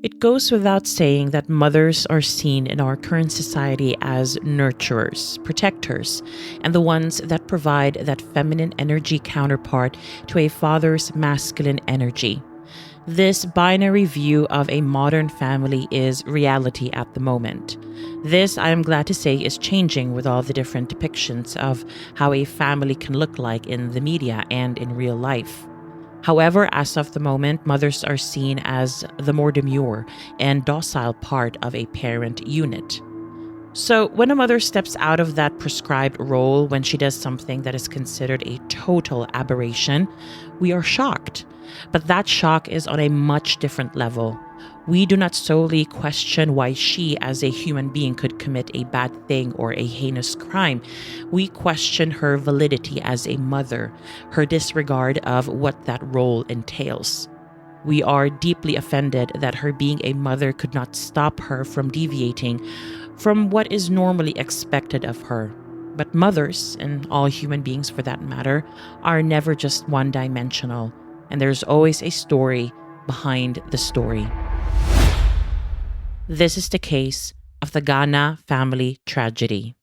It goes without saying that mothers are seen in our current society as nurturers, protectors, and the ones that provide that feminine energy counterpart to a father's masculine energy. This binary view of a modern family is reality at the moment. This, I am glad to say, is changing with all the different depictions of how a family can look like in the media and in real life. However, as of the moment, mothers are seen as the more demure and docile part of a parent unit. So, when a mother steps out of that prescribed role when she does something that is considered a total aberration, we are shocked. But that shock is on a much different level. We do not solely question why she, as a human being, could commit a bad thing or a heinous crime. We question her validity as a mother, her disregard of what that role entails. We are deeply offended that her being a mother could not stop her from deviating from what is normally expected of her. But mothers, and all human beings for that matter, are never just one-dimensional, and there's always a story behind the story. This is the case of the Gana family tragedy.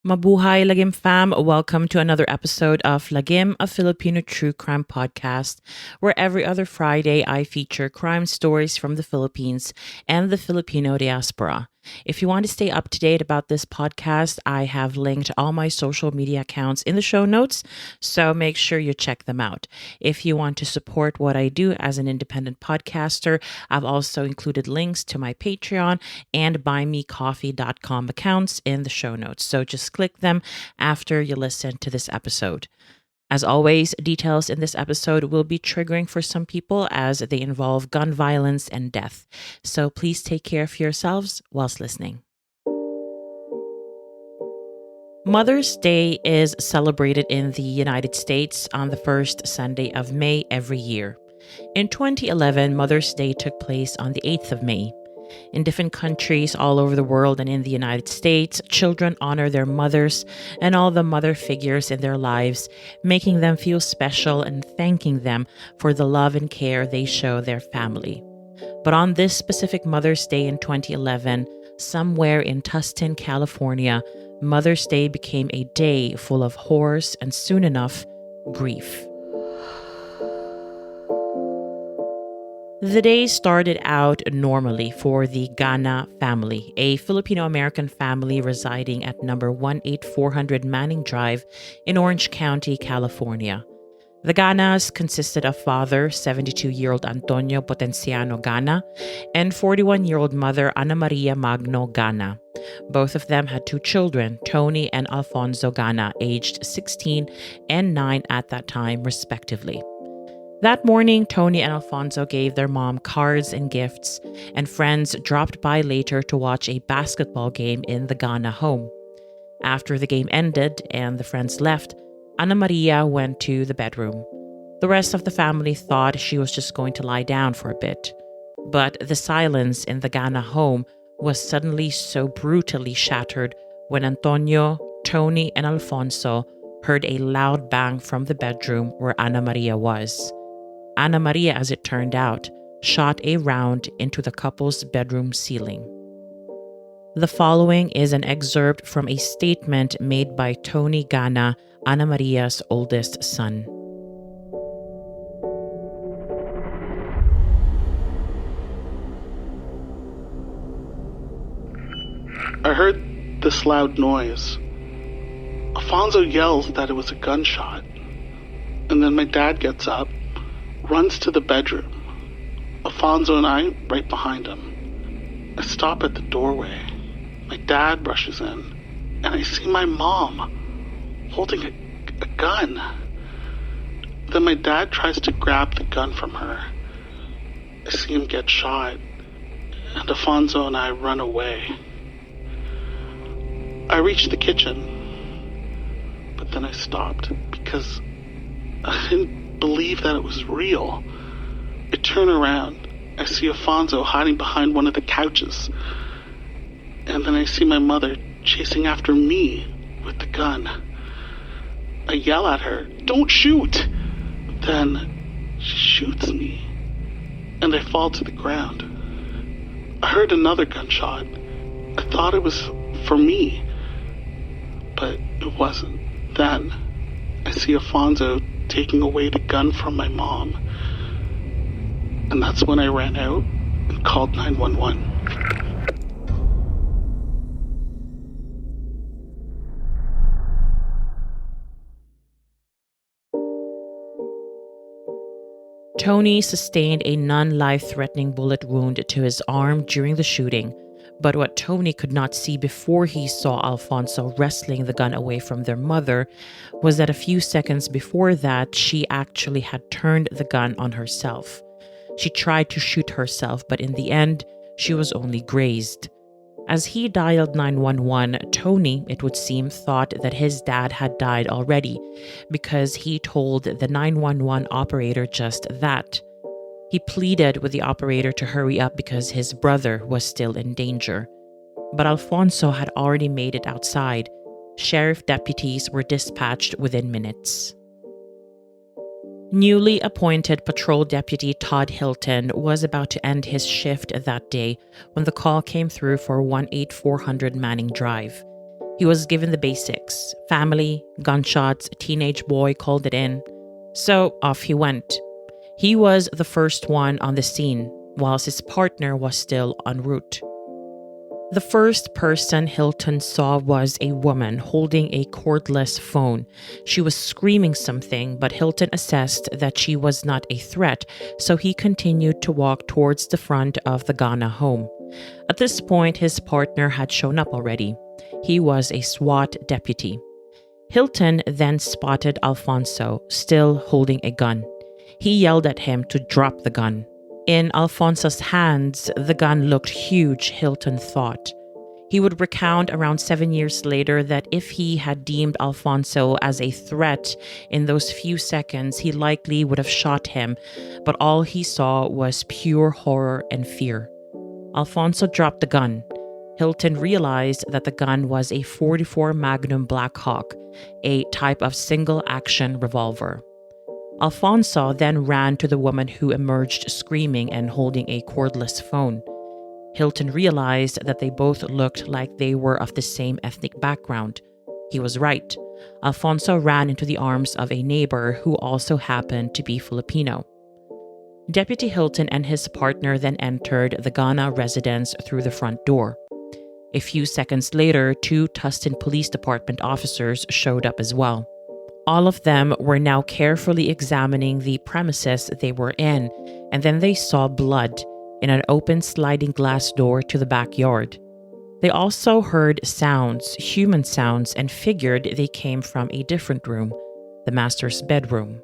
Mabuhay Lagim fam, welcome to another episode of Lagim, a Filipino true crime podcast, where every other Friday I feature crime stories from the Philippines and the Filipino diaspora. If you want to stay up to date about this podcast, I have linked all my social media accounts in the show notes, so make sure you check them out. If you want to support what I do as an independent podcaster, I've also included links to my Patreon and buymecoffee.com accounts in the show notes, so just click them after you listen to this episode. As always, details in this episode will be triggering for some people as they involve gun violence and death. So please take care of yourselves whilst listening. Mother's Day is celebrated in the United States on the first Sunday of May every year. In 2011, Mother's Day took place on the 8th of May. In different countries all over the world and in the United States, children honor their mothers and all the mother figures in their lives, making them feel special and thanking them for the love and care they show their family. But on this specific Mother's Day in 2011, somewhere in Tustin, California, Mother's Day became a day full of horrors and soon enough, grief. The day started out normally for the Gana family, a Filipino-American family residing at number 18400 Manning Drive in Orange County, California. The Ganas consisted of father, 72-year-old Antonio Potenciano Gana, and 41-year-old mother Annamaria Gana. Both of them had two children, Tony and Alfonso Gana, aged 16 and 9 at that time, respectively. That morning, Tony and Alfonso gave their mom cards and gifts, and friends dropped by later to watch a basketball game in the Gana home. After the game ended and the friends left, Annamaria went to the bedroom. The rest of the family thought she was just going to lie down for a bit. But the silence in the Gana home was suddenly so brutally shattered when Antonio, Tony, and Alfonso heard a loud bang from the bedroom where Annamaria was. Annamaria, as it turned out, shot a round into the couple's bedroom ceiling. The following is an excerpt from a statement made by Tony Gana, Annamaria's oldest son. I heard this loud noise. Alfonso yells that it was a gunshot, and then my dad gets up, runs to the bedroom. Alfonso and I right behind him. I stop at the doorway. My dad rushes in, and I see my mom holding a gun. Then my dad tries to grab the gun from her. I see him get shot, and Alfonso and I run away. I reach the kitchen, but but then I stopped because I didn't believe that it was real. I turn around. I see Alfonso hiding behind one of the couches. And then I see my mother chasing after me with the gun. I yell at her, "Don't shoot!" Then she shoots me, and I fall to the ground. I heard another gunshot. I thought it was for me, but it wasn't. Then I see Alfonso taking away the gun from my mom. And that's when I ran out and called 911. Tony sustained a non-life-threatening bullet wound to his arm during the shooting, but what Tony could not see before he saw Alfonso wresting the gun away from their mother was that a few seconds before that, she actually had turned the gun on herself. She tried to shoot herself, but in the end, she was only grazed. As he dialed 911, Tony, it would seem, thought that his dad had died already because he told the 911 operator just that. He pleaded with the operator to hurry up because his brother was still in danger. But Alfonso had already made it outside. Sheriff deputies were dispatched within minutes. Newly appointed patrol deputy Todd Hilton was about to end his shift that day when the call came through for 18400 Manning Drive. He was given the basics: family, gunshots, a teenage boy called it in. So off he went. He was the first one on the scene, whilst his partner was still en route. The first person Hilton saw was a woman holding a cordless phone. She was screaming something, but Hilton assessed that she was not a threat, so he continued to walk towards the front of the Gana home. At this point, his partner had shown up already. He was a SWAT deputy. Hilton then spotted Alfonso, still holding a gun. He yelled at him to drop the gun. In Alfonso's hands, the gun looked huge, Hilton thought. He would recount around 7 years later that if he had deemed Alfonso as a threat in those few seconds, he likely would have shot him, but all he saw was pure horror and fear. Alfonso dropped the gun. Hilton realized that the gun was a .44 Magnum Black Hawk, a type of single-action revolver. Alfonso then ran to the woman who emerged screaming and holding a cordless phone. Hilton realized that they both looked like they were of the same ethnic background. He was right. Alfonso ran into the arms of a neighbor who also happened to be Filipino. Deputy Hilton and his partner then entered the Gana residence through the front door. A few seconds later, 2 Tustin Police Department officers showed up as well. All of them were now carefully examining the premises they were in, and then they saw blood in an open sliding glass door to the backyard. They also heard sounds, human sounds, and figured they came from a different room, the master's bedroom.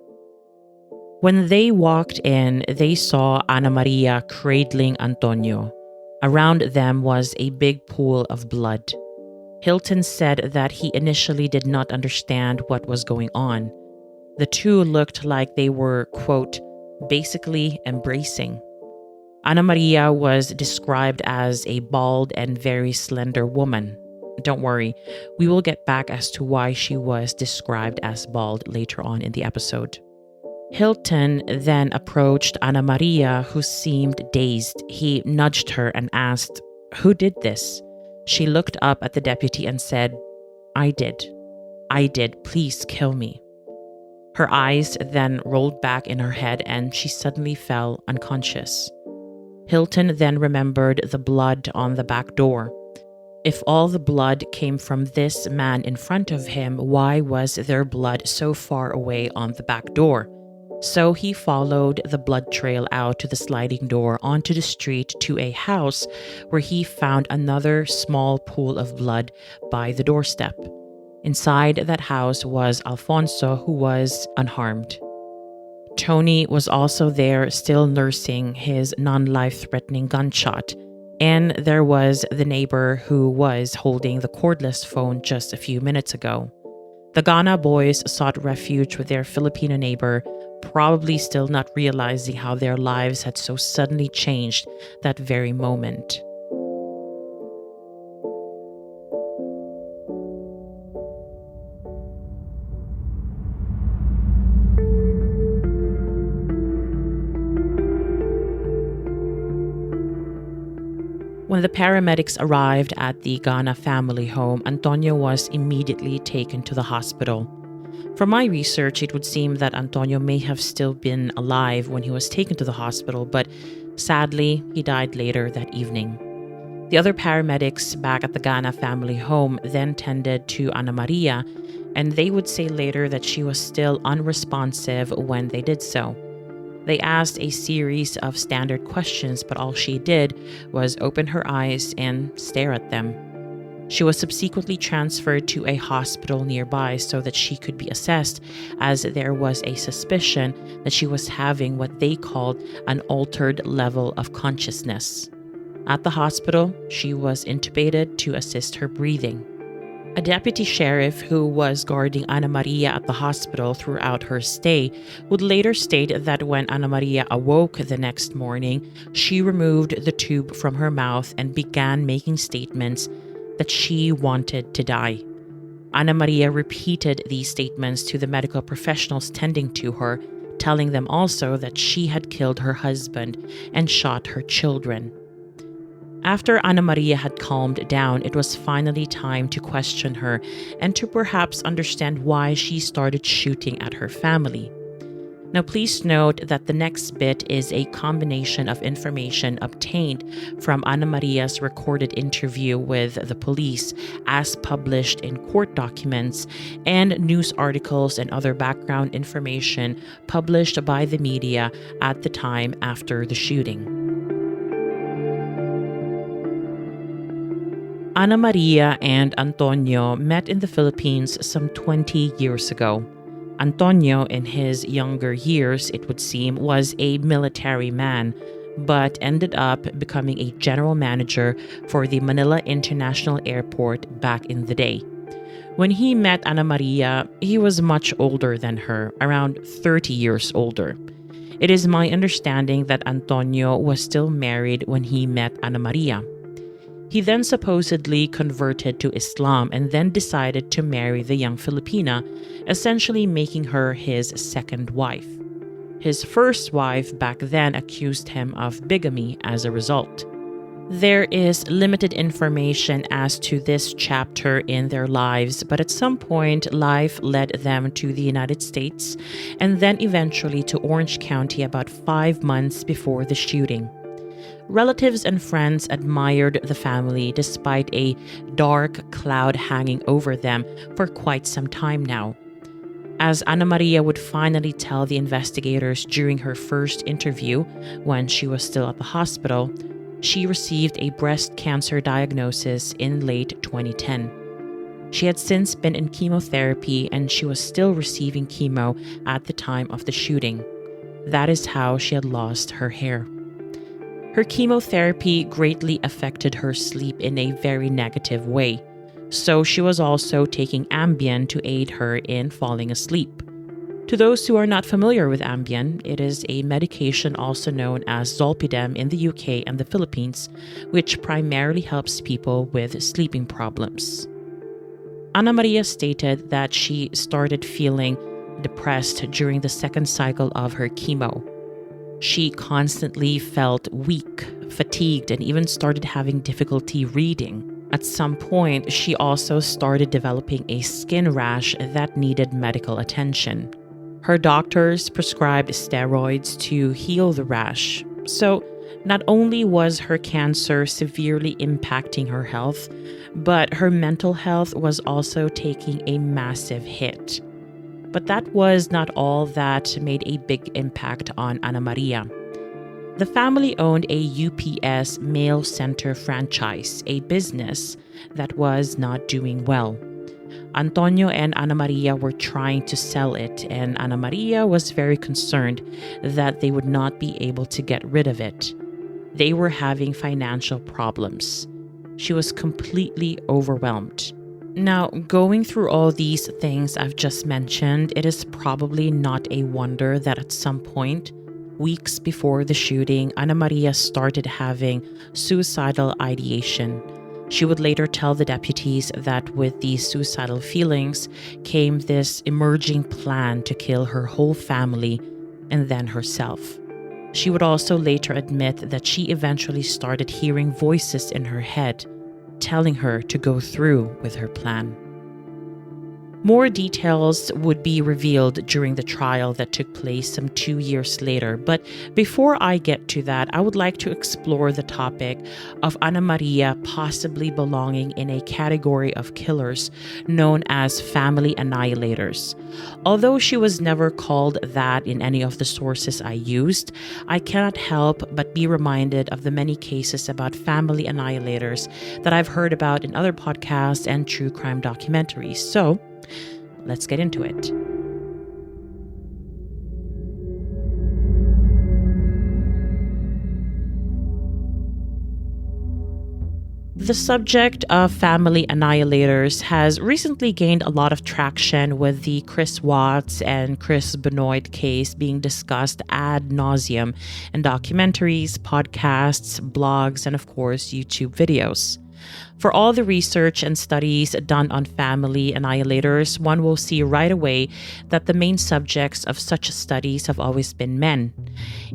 When they walked in, they saw Annamaria cradling Antonio. Around them was a big pool of blood. Hilton said that he initially did not understand what was going on. The two looked like they were, quote, basically embracing. Annamaria was described as a bald and very slender woman. Don't worry, we will get back as to why she was described as bald later on in the episode. Hilton then approached Annamaria, who seemed dazed. He nudged her and asked, "Who did this?" She looked up at the deputy and said, I did. Please kill me." Her eyes then rolled back in her head and she suddenly fell unconscious. Hilton then remembered the blood on the back door. If all the blood came from this man in front of him, why was there blood so far away on the back door? So he followed the blood trail out to the sliding door onto the street to a house where he found another small pool of blood by the doorstep. Inside that house was Alfonso, who was unharmed. Tony was also there, still nursing his non-life-threatening gunshot. And there was the neighbor who was holding the cordless phone just a few minutes ago. The Gana boys sought refuge with their Filipino neighbor, probably still not realizing how their lives had so suddenly changed that very moment. When the paramedics arrived at the Gana family home, Antonio was immediately taken to the hospital. From my research, it would seem that Antonio may have still been alive when he was taken to the hospital, but sadly, he died later that evening. The other paramedics back at the Gana family home then tended to Annamaria, and they would say later that she was still unresponsive when they did so. They asked a series of standard questions, but all she did was open her eyes and stare at them. She was subsequently transferred to a hospital nearby so that she could be assessed, as there was a suspicion that she was having what they called an altered level of consciousness. At the hospital, she was intubated to assist her breathing. A deputy sheriff who was guarding Annamaria at the hospital throughout her stay would later state that when Annamaria awoke the next morning, she removed the tube from her mouth and began making statements that she wanted to die. Annamaria repeated these statements to the medical professionals tending to her, telling them also that she had killed her husband and shot her children. After Annamaria had calmed down, it was finally time to question her and to perhaps understand why she started shooting at her family. Now, please note that the next bit is a combination of information obtained from Annamaria's recorded interview with the police, as published in court documents, and news articles and other background information published by the media at the time after the shooting. Annamaria and Antonio met in the Philippines some 20 years ago. Antonio, in his younger years, it would seem, was a military man, but ended up becoming a general manager for the Manila International Airport back in the day. When he met Annamaria, he was much older than her, around 30 years older. It is my understanding that Antonio was still married when he met Annamaria. He then supposedly converted to Islam and then decided to marry the young Filipina, essentially making her his second wife. His first wife back then accused him of bigamy as a result. There is limited information as to this chapter in their lives, but at some point, life led them to the United States and then eventually to Orange County about 5 months before the shooting. Relatives and friends admired the family despite a dark cloud hanging over them for quite some time now. As Annamaria would finally tell the investigators during her first interview when she was still at the hospital, she received a breast cancer diagnosis in late 2010. She had since been in chemotherapy and she was still receiving chemo at the time of the shooting. That is how she had lost her hair. Her chemotherapy greatly affected her sleep in a very negative way, so she was also taking Ambien to aid her in falling asleep. To those who are not familiar with Ambien, it is a medication also known as Zolpidem in the UK and the Philippines, which primarily helps people with sleeping problems. Annamaria stated that she started feeling depressed during the second cycle of her chemo. She constantly felt weak, fatigued, and even started having difficulty reading. At some point, she also started developing a skin rash that needed medical attention. Her doctors prescribed steroids to heal the rash. So, not only was her cancer severely impacting her health, but her mental health was also taking a massive hit. But that was not all that made a big impact on Annamaria. The family owned a UPS mail center franchise, a business that was not doing well. Antonio and Annamaria were trying to sell it, and Annamaria was very concerned that they would not be able to get rid of it. They were having financial problems. She was completely overwhelmed. Now, going through all these things I've just mentioned, it is probably not a wonder that at some point, weeks before the shooting, Annamaria started having suicidal ideation. She would later tell the deputies that with these suicidal feelings came this emerging plan to kill her whole family and then herself. She would also later admit that she eventually started hearing voices in her head telling her to go through with her plan. More details would be revealed during the trial that took place some 2 years later, but before I get to that, I would like to explore the topic of Annamaria possibly belonging in a category of killers known as family annihilators. Although she was never called that in any of the sources I used, I cannot help but be reminded of the many cases about family annihilators that I've heard about in other podcasts and true crime documentaries. So, let's get into it. The subject of family annihilators has recently gained a lot of traction with the Chris Watts and Chris Benoit case being discussed ad nauseum in documentaries, podcasts, blogs, and of course, YouTube videos. For all the research and studies done on family annihilators, one will see right away that the main subjects of such studies have always been men.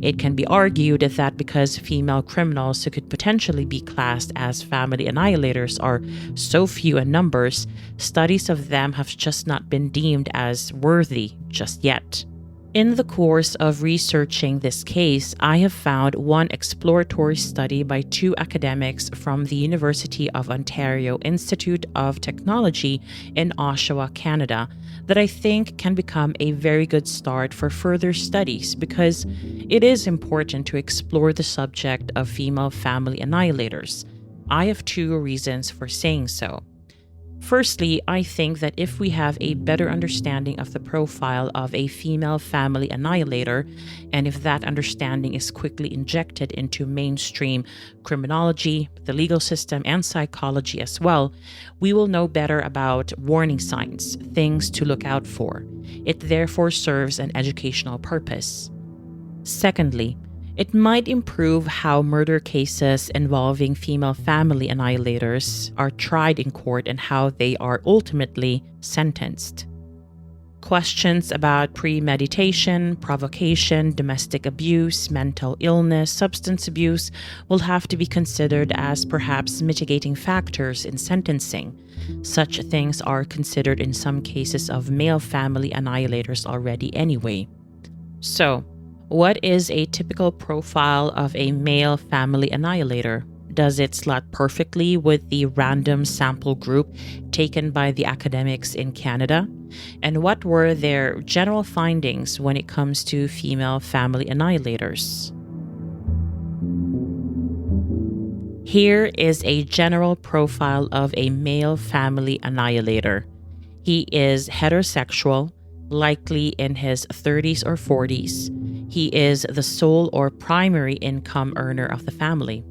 It can be argued that because female criminals who could potentially be classed as family annihilators are so few in numbers, studies of them have just not been deemed as worthy just yet. In the course of researching this case, I have found one exploratory study by two academics from the University of Ontario Institute of Technology in Oshawa, Canada, that I think can become a very good start for further studies because it is important to explore the subject of female family annihilators. I have two reasons for saying so. Firstly, I think that if we have a better understanding of the profile of a female family annihilator, and if that understanding is quickly injected into mainstream criminology, the legal system, and psychology as well, we will know better about warning signs, things to look out for. It therefore serves an educational purpose. Secondly, it might improve how murder cases involving female family annihilators are tried in court and how they are ultimately sentenced. Questions about premeditation, provocation, domestic abuse, mental illness, substance abuse will have to be considered as perhaps mitigating factors in sentencing. Such things are considered in some cases of male family annihilators already anyway. So, what is a typical profile of a male family annihilator? Does it slot perfectly with the random sample group taken by the academics in Canada? And what were their general findings when it comes to female family annihilators? Here is a general profile of a male family annihilator. He is heterosexual, likely in his 30s or 40s. He is the sole or primary income earner of the family.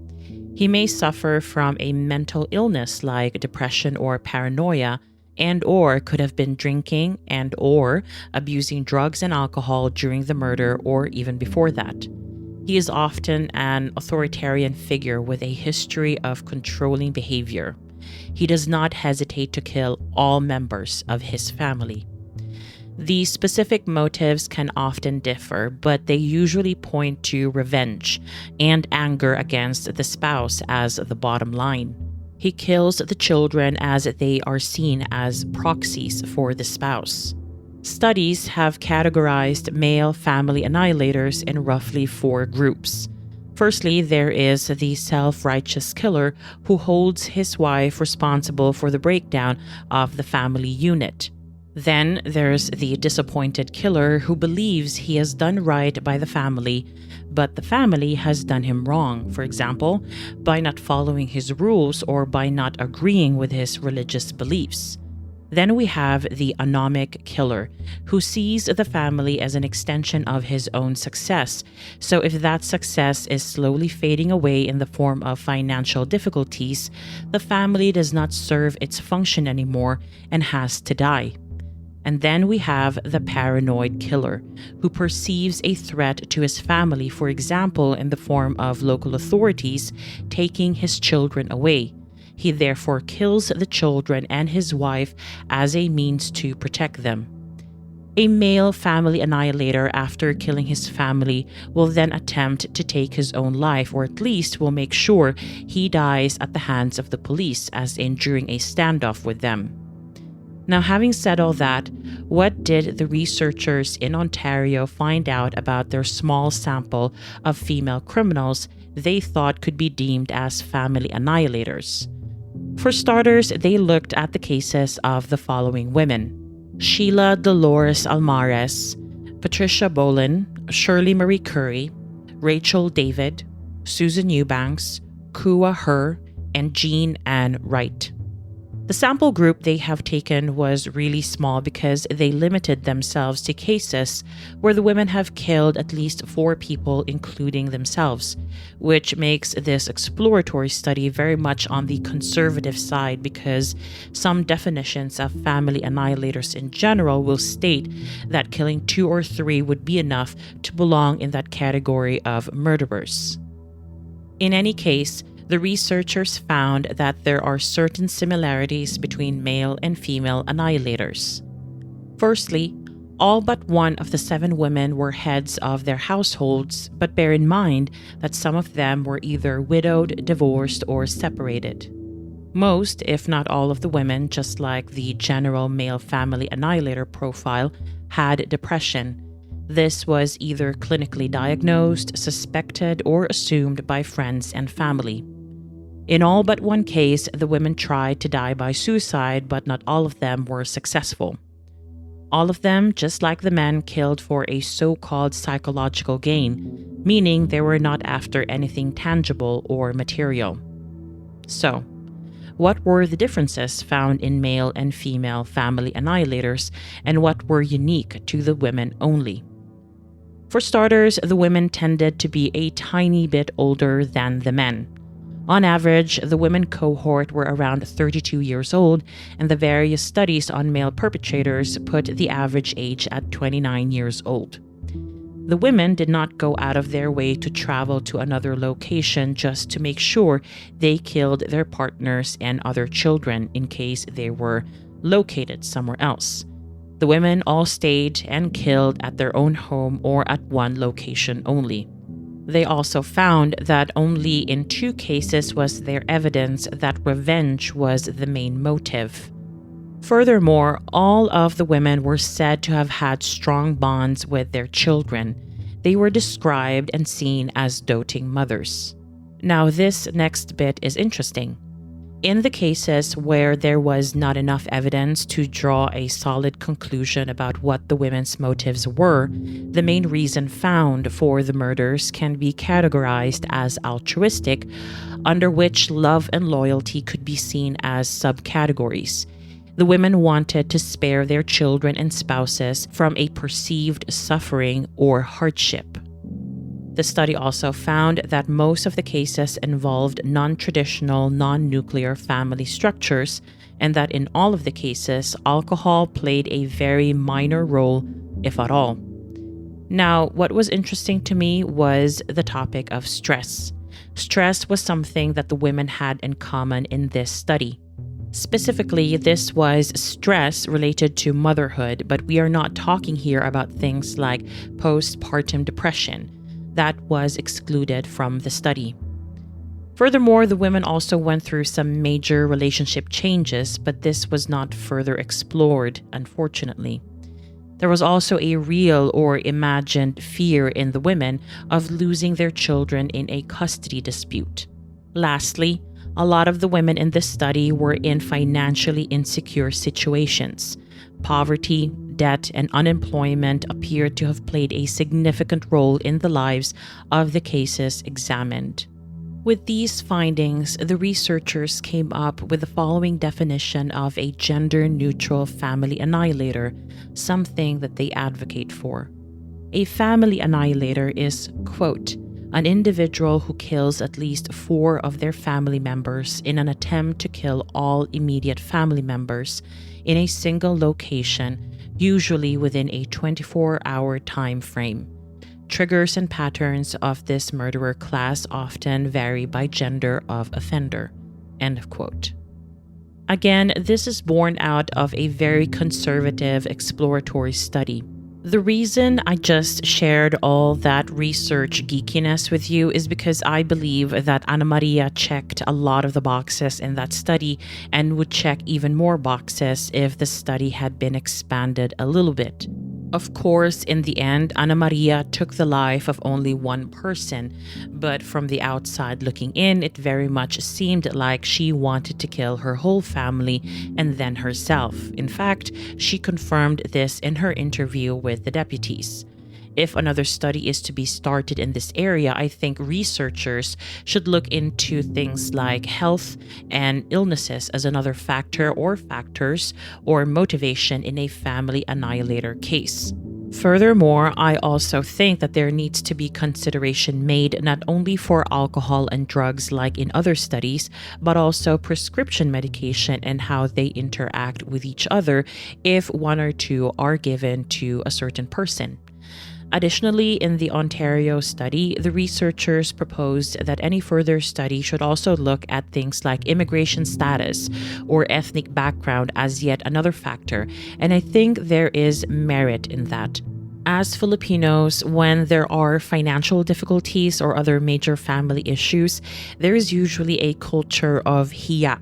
He may suffer from a mental illness like depression or paranoia, and or could have been drinking and or abusing drugs and alcohol during the murder or even before that. He is often an authoritarian figure with a history of controlling behavior. He does not hesitate to kill all members of his family. The specific motives can often differ, but they usually point to revenge and anger against the spouse as the bottom line. He kills the children as they are seen as proxies for the spouse. Studies have categorized male family annihilators in roughly 4 groups. Firstly, there is the self-righteous killer who holds his wife responsible for the breakdown of the family unit. Then there's the disappointed killer who believes he has done right by the family, but the family has done him wrong, for example, by not following his rules or by not agreeing with his religious beliefs. Then we have the anomic killer, who sees the family as an extension of his own success. So if that success is slowly fading away in the form of financial difficulties, the family does not serve its function anymore and has to die. And then we have the paranoid killer, who perceives a threat to his family, for example, in the form of local authorities taking his children away. He therefore kills the children and his wife as a means to protect them. A male family annihilator, after killing his family, will then attempt to take his own life, or at least will make sure he dies at the hands of the police, as in during a standoff with them. Now, having said all that, what did the researchers in Ontario find out about their small sample of female criminals they thought could be deemed as family annihilators? For starters, they looked at the cases of the following women: Sheila Dolores Almares, Patricia Bolin, Shirley Marie Curry, Rachel David, Susan Eubanks, Kua Her, and Jean Ann Wright. The sample group they have taken was really small because they limited themselves to cases where the women have killed at least 4 people, including themselves, which makes this exploratory study very much on the conservative side, because some definitions of family annihilators in general will state that killing 2 or 3 would be enough to belong in that category of murderers. In any case, the researchers found that there are certain similarities between male and female annihilators. Firstly, all but one of the 7 women were heads of their households, but bear in mind that some of them were either widowed, divorced, or separated. Most, if not all of the women, just like the general male family annihilator profile, had depression. This was either clinically diagnosed, suspected, or assumed by friends and family. In all but one case, the women tried to die by suicide, but not all of them were successful. All of them, just like the men, killed for a so-called psychological gain, meaning they were not after anything tangible or material. So, what were the differences found in male and female family annihilators, and what were unique to the women only? For starters, the women tended to be a tiny bit older than the men. On average, the women cohort were around 32 years old, and the various studies on male perpetrators put the average age at 29 years old. The women did not go out of their way to travel to another location just to make sure they killed their partners and other children in case they were located somewhere else. The women all stayed and killed at their own home or at one location only. They also found that only in 2 cases was there evidence that revenge was the main motive. Furthermore, all of the women were said to have had strong bonds with their children. They were described and seen as doting mothers. Now, this next bit is interesting. In the cases where there was not enough evidence to draw a solid conclusion about what the women's motives were, the main reason found for the murders can be categorized as altruistic, under which love and loyalty could be seen as subcategories. The women wanted to spare their children and spouses from a perceived suffering or hardship. The study also found that most of the cases involved non-traditional, non-nuclear family structures, and that in all of the cases, alcohol played a very minor role, if at all. Now, what was interesting to me was the topic of stress. Stress was something that the women had in common in this study. Specifically, this was stress related to motherhood, but we are not talking here about things like postpartum depression. That was excluded from the study. Furthermore, the women also went through some major relationship changes, but this was not further explored, unfortunately. There was also a real or imagined fear in the women of losing their children in a custody dispute. Lastly, a lot of the women in this study were in financially insecure situations. Poverty, debt, and unemployment appeared to have played a significant role in the lives of the cases examined. With these findings, the researchers came up with the following definition of a gender-neutral family annihilator, something that they advocate for. A family annihilator is, quote, an individual who kills at least 4 of their family members in an attempt to kill all immediate family members in a single location, usually within a 24-hour time frame. Triggers and patterns of this murderer class often vary by gender of offender. End of quote. Again, this is born out of a very conservative exploratory study. The reason I just shared all that research geekiness with you is because I believe that Annamaria checked a lot of the boxes in that study and would check even more boxes if the study had been expanded a little bit. Of course, in the end, Annamaria took the life of only one person, but from the outside looking in, it very much seemed like she wanted to kill her whole family and then herself. In fact, she confirmed this in her interview with the deputies. If another study is to be started in this area, I think researchers should look into things like health and illnesses as another factor or factors or motivation in a family annihilator case. Furthermore, I also think that there needs to be consideration made not only for alcohol and drugs like in other studies, but also prescription medication and how they interact with each other if 1 or 2 are given to a certain person. Additionally, in the Ontario study, the researchers proposed that any further study should also look at things like immigration status or ethnic background as yet another factor, and I think there is merit in that. As Filipinos, when there are financial difficulties or other major family issues, there is usually a culture of hiya,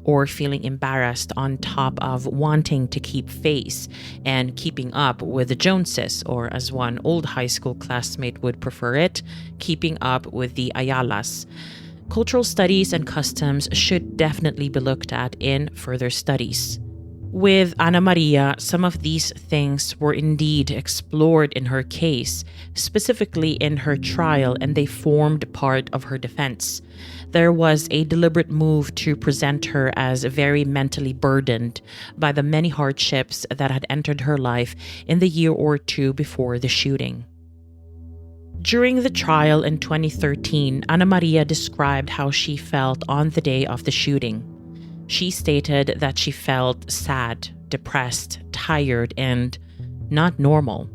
or feeling embarrassed on top of wanting to keep face and keeping up with the Joneses, or as one old high school classmate would prefer it, keeping up with the Ayalas. Cultural studies and customs should definitely be looked at in further studies. With Annamaria, some of these things were indeed explored in her case, specifically in her trial, and they formed part of her defense. There was a deliberate move to present her as very mentally burdened by the many hardships that had entered her life in the year or 2 before the shooting. During the trial in 2013, Annamaria described how she felt on the day of the shooting. She stated that she felt sad, depressed, tired, and not normal.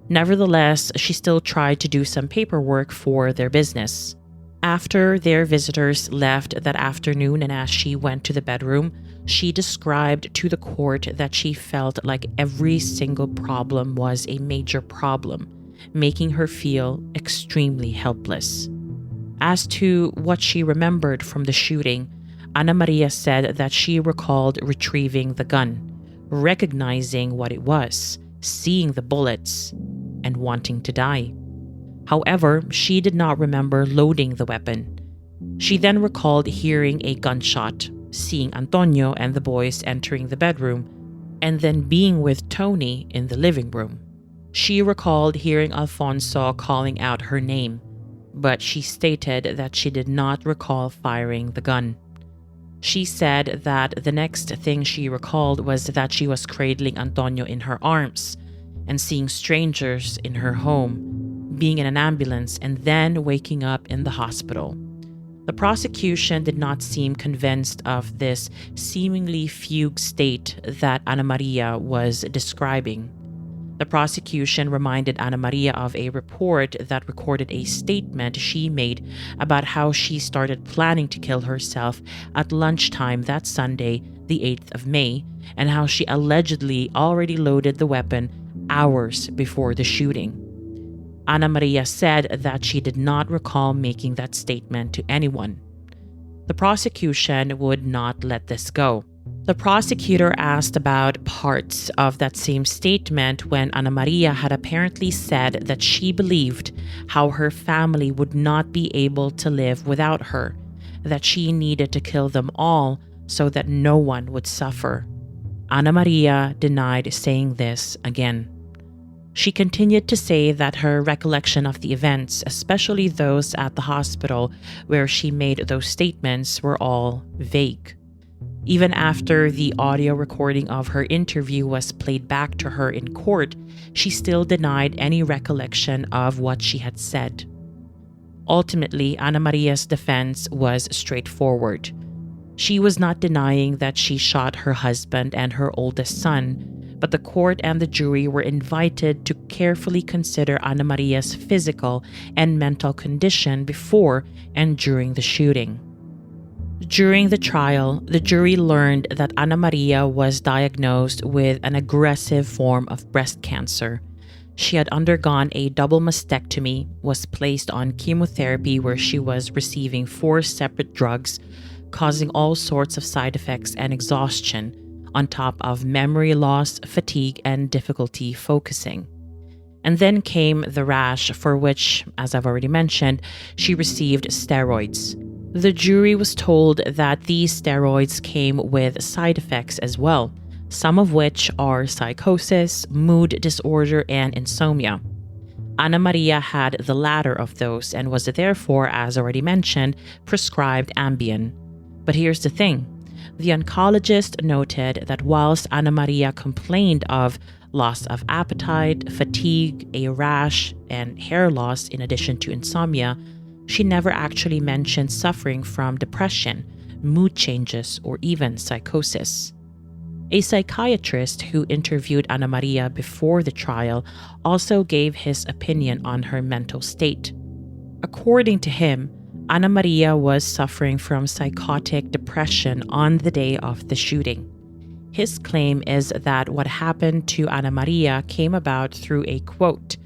Nevertheless, she still tried to do some paperwork for their business. After their visitors left that afternoon and as she went to the bedroom, she described to the court that she felt like every single problem was a major problem, making her feel extremely helpless. As to what she remembered from the shooting, Annamaria said that she recalled retrieving the gun, recognizing what it was, seeing the bullets, and wanting to die. However, she did not remember loading the weapon. She then recalled hearing a gunshot, seeing Antonio and the boys entering the bedroom, and then being with Tony in the living room. She recalled hearing Alfonso calling out her name, but she stated that she did not recall firing the gun. She said that the next thing she recalled was that she was cradling Antonio in her arms and seeing strangers in her home, being in an ambulance, and then waking up in the hospital. The prosecution did not seem convinced of this seemingly fugue state that Annamaria was describing. The prosecution reminded Annamaria of a report that recorded a statement she made about how she started planning to kill herself at lunchtime that Sunday, the 8th of May, and how she allegedly already loaded the weapon hours before the shooting. Annamaria said that she did not recall making that statement to anyone. The prosecution would not let this go. The prosecutor asked about parts of that same statement when Annamaria had apparently said that she believed how her family would not be able to live without her, that she needed to kill them all so that no one would suffer. Annamaria denied saying this again. She continued to say that her recollection of the events, especially those at the hospital where she made those statements, were all vague. Even after the audio recording of her interview was played back to her in court, she still denied any recollection of what she had said. Ultimately, Annamaria's defense was straightforward. She was not denying that she shot her husband and her oldest son, but the court and the jury were invited to carefully consider Annamaria's physical and mental condition before and during the shooting. During the trial, the jury learned that Annamaria was diagnosed with an aggressive form of breast cancer. She had undergone a double mastectomy, was placed on chemotherapy where she was receiving 4 separate drugs, causing all sorts of side effects and exhaustion, on top of memory loss, fatigue, and difficulty focusing. And then came the rash, for which, as I've already mentioned, she received steroids. The jury was told that these steroids came with side effects as well, some of which are psychosis, mood disorder, and insomnia. Annamaria had the latter of those and was therefore, as already mentioned, prescribed Ambien. But here's the thing. The oncologist noted that whilst Annamaria complained of loss of appetite, fatigue, a rash, and hair loss in addition to insomnia, she never actually mentioned suffering from depression, mood changes, or even psychosis. A psychiatrist who interviewed Annamaria before the trial also gave his opinion on her mental state. According to him, Annamaria was suffering from psychotic depression on the day of the shooting. His claim is that what happened to Annamaria came about through a, quote,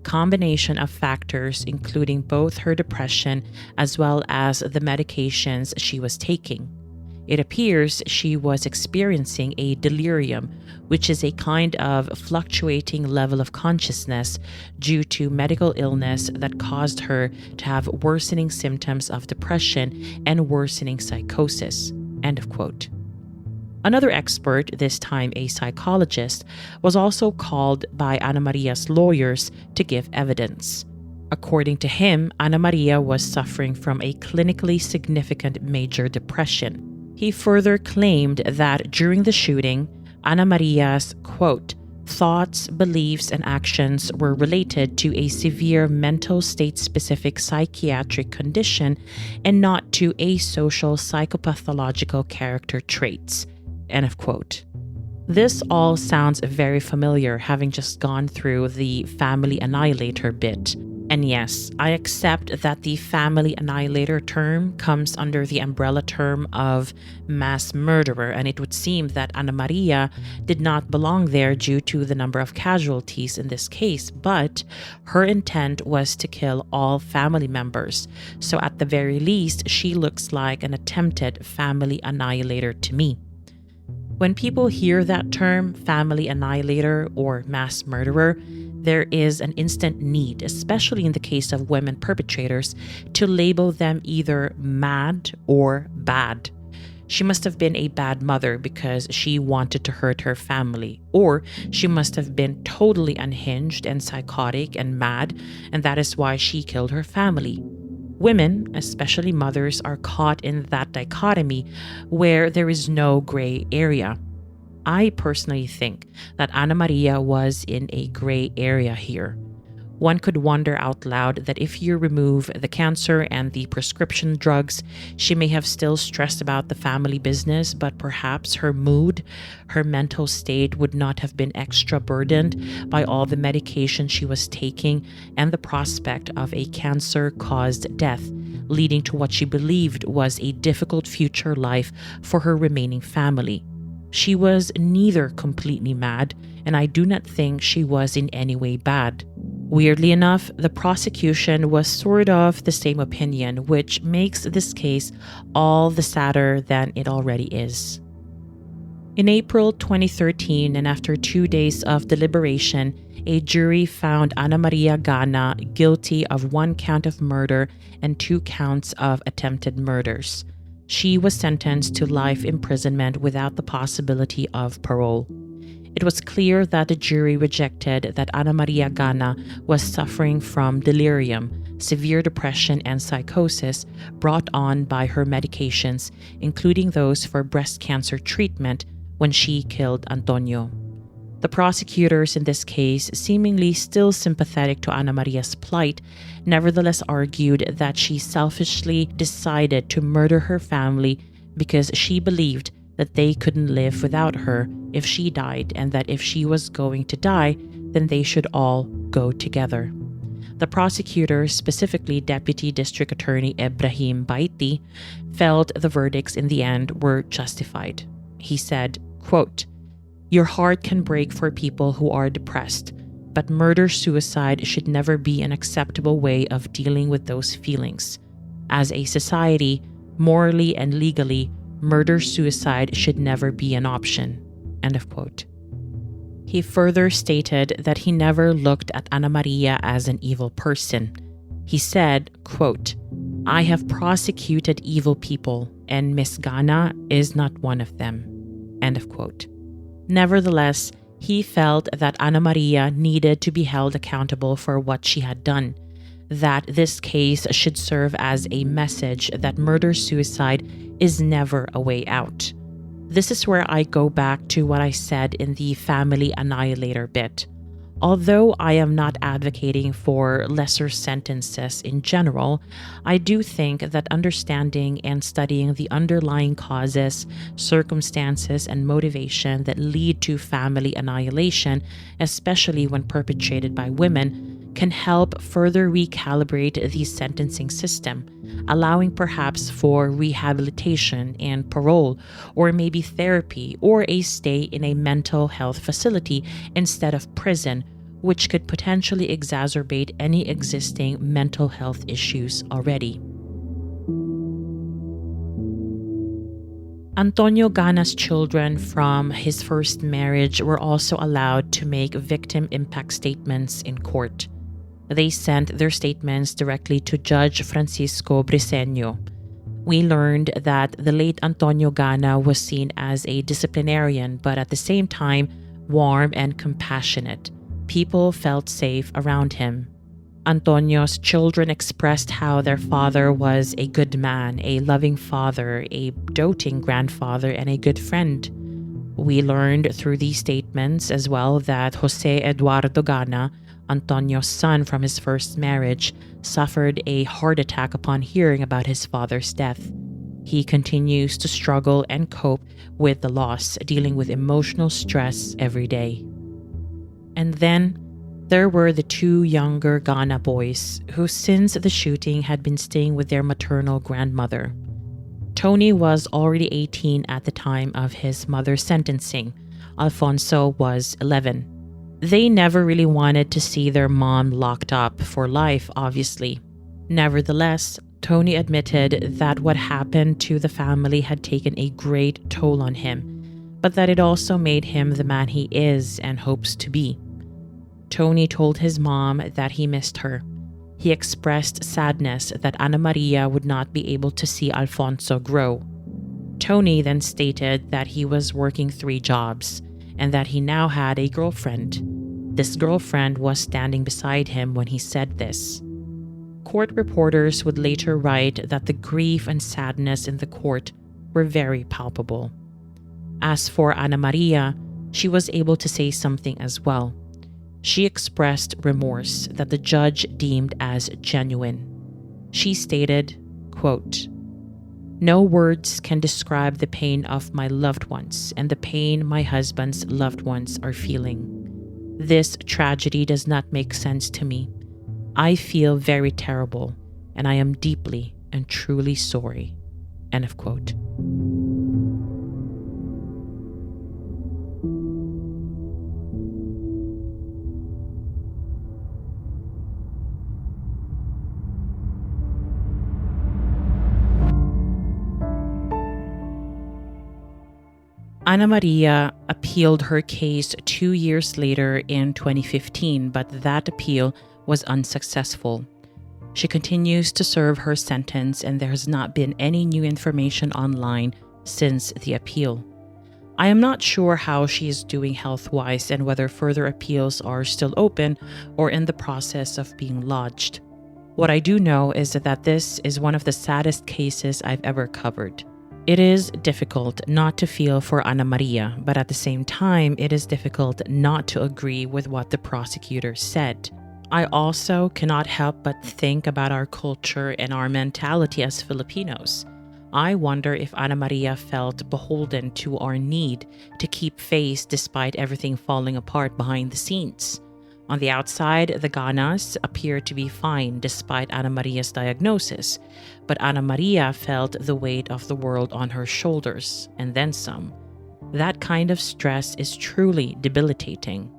combination of factors including both her depression as well as the medications she was taking. It appears she was experiencing a delirium, which is a kind of fluctuating level of consciousness due to medical illness that caused her to have worsening symptoms of depression and worsening psychosis. End of quote. Another expert, this time a psychologist, was also called by Annamaria's lawyers to give evidence. According to him, Annamaria was suffering from a clinically significant major depression. He further claimed that during the shooting, Annamaria's, quote, thoughts, beliefs, and actions were related to a severe mental state-specific psychiatric condition and not to asocial psychopathological character traits, end of quote. This all sounds very familiar, having just gone through the family annihilator bit. And yes, I accept that the family annihilator term comes under the umbrella term of mass murderer, and it would seem that Annamaria did not belong there due to the number of casualties in this case, but her intent was to kill all family members. So at the very least, she looks like an attempted family annihilator to me. When people hear that term, family annihilator or mass murderer, there is an instant need, especially in the case of women perpetrators, to label them either mad or bad. She must have been a bad mother because she wanted to hurt her family, or she must have been totally unhinged and psychotic and mad, and that is why she killed her family. Women, especially mothers, are caught in that dichotomy where there is no gray area. I personally think that Annamaria was in a gray area here. One could wonder out loud that if you remove the cancer and the prescription drugs, she may have still stressed about the family business, but perhaps her mood, her mental state would not have been extra burdened by all the medication she was taking and the prospect of a cancer-caused death, leading to what she believed was a difficult future life for her remaining family. She was neither completely mad, and I do not think she was in any way bad. Weirdly enough, the prosecution was sort of the same opinion, which makes this case all the sadder than it already is. In April 2013, and after 2 days of deliberation, a jury found Annamaria Gana guilty of 1 count of murder and 2 counts of attempted murders. She was sentenced to life imprisonment without the possibility of parole. It was clear that the jury rejected that Annamaria Gana was suffering from delirium, severe depression, and psychosis brought on by her medications, including those for breast cancer treatment, when she killed Antonio. The prosecutors in this case, seemingly still sympathetic to Annamaria's plight, nevertheless argued that she selfishly decided to murder her family because she believed that they couldn't live without her if she died, and that if she was going to die, then they should all go together. The prosecutor, specifically Deputy District Attorney Ibrahim Baiti, felt the verdicts in the end were justified. He said, quote, "Your heart can break for people who are depressed, but murder-suicide should never be an acceptable way of dealing with those feelings. As a society, morally and legally, murder-suicide should never be an option." End of quote. He further stated that he never looked at Annamaria as an evil person. He said, quote, "I have prosecuted evil people, and Miss Gana is not one of them." End of quote. Nevertheless, he felt that Annamaria needed to be held accountable for what she had done, that this case should serve as a message that murder-suicide is never a way out. This is where I go back to what I said in the family annihilator bit. Although I am not advocating for lesser sentences in general, I do think that understanding and studying the underlying causes, circumstances, and motivation that lead to family annihilation, especially when perpetrated by women, can help further recalibrate the sentencing system, allowing perhaps for rehabilitation and parole, or maybe therapy, or a stay in a mental health facility instead of prison, which could potentially exacerbate any existing mental health issues already. Antonio Gana's children from his first marriage were also allowed to make victim impact statements in court. They sent their statements directly to Judge Francisco Briceño. We learned that the late Antonio Gana was seen as a disciplinarian, but at the same time, warm and compassionate. People felt safe around him. Antonio's children expressed how their father was a good man, a loving father, a doting grandfather, and a good friend. We learned through these statements as well that Jose Eduardo Gana, Antonio's son from his first marriage, suffered a heart attack upon hearing about his father's death. He continues to struggle and cope with the loss, dealing with emotional stress every day. And then there were the two younger Gana boys who since the shooting had been staying with their maternal grandmother. Tony was already 18 at the time of his mother's sentencing. Alfonso was 11. They never really wanted to see their mom locked up for life, obviously. Nevertheless, Tony admitted that what happened to the family had taken a great toll on him, but that it also made him the man he is and hopes to be. Tony told his mom that he missed her. He expressed sadness that Annamaria would not be able to see Alfonso grow. Tony then stated that he was working 3 jobs and that he now had a girlfriend. This girlfriend was standing beside him when he said this. Court reporters would later write that the grief and sadness in the court were very palpable. As for Annamaria, she was able to say something as well. She expressed remorse that the judge deemed as genuine. She stated, quote, "No words can describe the pain of my loved ones and the pain my husband's loved ones are feeling. This tragedy does not make sense to me. I feel very terrible, and I am deeply and truly sorry." End of quote. Annamaria appealed her case 2 years later in 2015, but that appeal was unsuccessful. She continues to serve her sentence, and there has not been any new information online since the appeal. I am not sure how she is doing health-wise and whether further appeals are still open or in the process of being lodged. What I do know is that this is one of the saddest cases I've ever covered. It is difficult not to feel for Annamaria, but at the same time, it is difficult not to agree with what the prosecutor said. I also cannot help but think about our culture and our mentality as Filipinos. I wonder if Annamaria felt beholden to our need to keep face despite everything falling apart behind the scenes. On the outside, the Ganas appeared to be fine despite Annamaria's diagnosis, but Annamaria felt the weight of the world on her shoulders, and then some. That kind of stress is truly debilitating.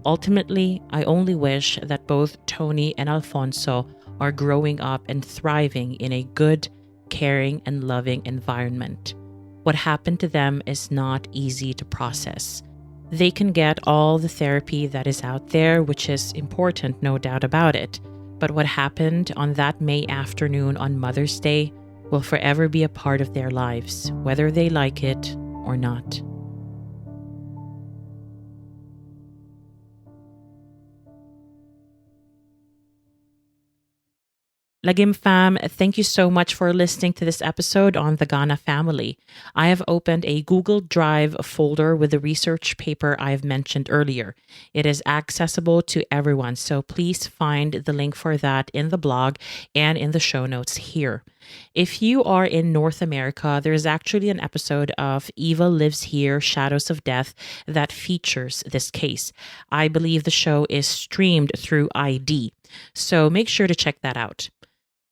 Ultimately, I only wish that both Tony and Alfonso are growing up and thriving in a good, caring, and loving environment. What happened to them is not easy to process. They can get all the therapy that is out there, which is important, no doubt about it. But what happened on that May afternoon on Mother's Day will forever be a part of their lives, whether they like it or not. Lagim fam, thank you so much for listening to this episode on the Gana family. I have opened a Google Drive folder with the research paper I've mentioned earlier. It is accessible to everyone, so please find the link for that in the blog and in the show notes here. If you are in North America, there is actually an episode of Evil Lives Here, Shadows of Death that features this case. I believe the show is streamed through ID, so make sure to check that out.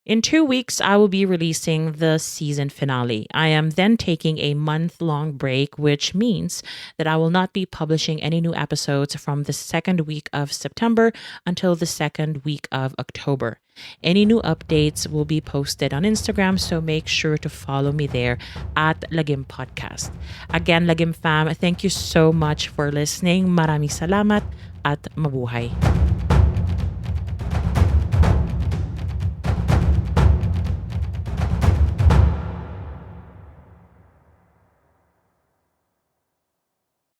In 2 weeks, I will be releasing the season finale. I am then taking a month-long break, which means that I will not be publishing any new episodes from the second week of September until the second week of October. Any new updates will be posted on Instagram, so make sure to follow me there at Lagim Podcast. Again, Lagim fam, thank you so much for listening. Maraming salamat at mabuhay.